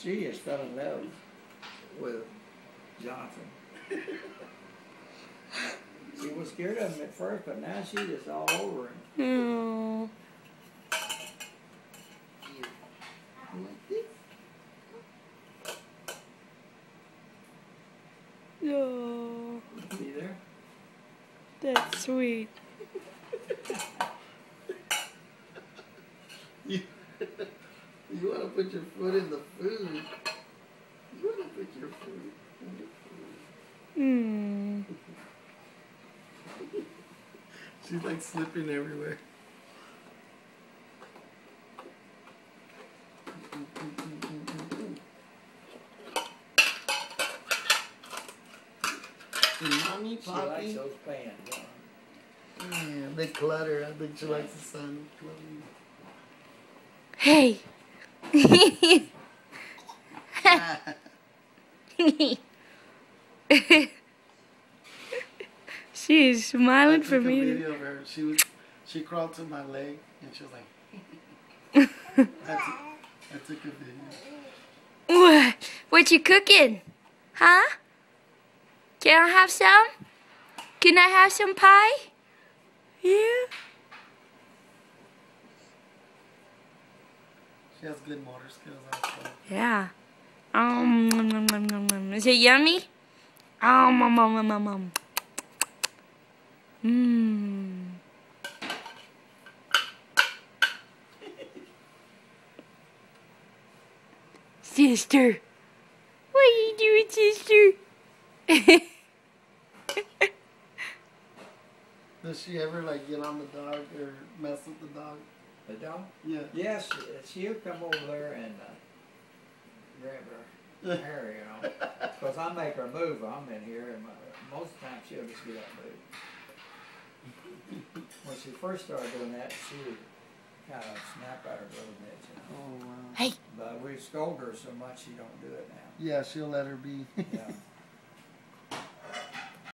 She just fell in love with Jonathan. She was scared of him at first, but now she's just all over him. Oh. Oh, See there? that's sweet. You want to put your foot in the food. You want to put your foot in the food. Hmm. She's like slipping everywhere. Mommy, She likes Poppy. those pans. Yeah, they clutter. I think she likes the sound of Hey. She is smiling for me. I took a video of her. She crawled to my leg and she was like. I took a video. What you cooking? Huh? Can I have some? Can I have some pie? Yeah. She has good motor skills. Also. Yeah. Is it yummy? Mmm. Sister. What are you doing, sister? Does she ever like get on the dog or mess with the dog? The dog? Yeah. Yes, she'll come over there and grab her hair, you know. Because I make her move. I'm in here, and most of the time she'll just get up and move. When she first started doing that, she would kind of snap at her a little bit, you know. Oh wow. Hey. But we scold her so much she don't do it now. Yeah, she'll let her be. Yeah.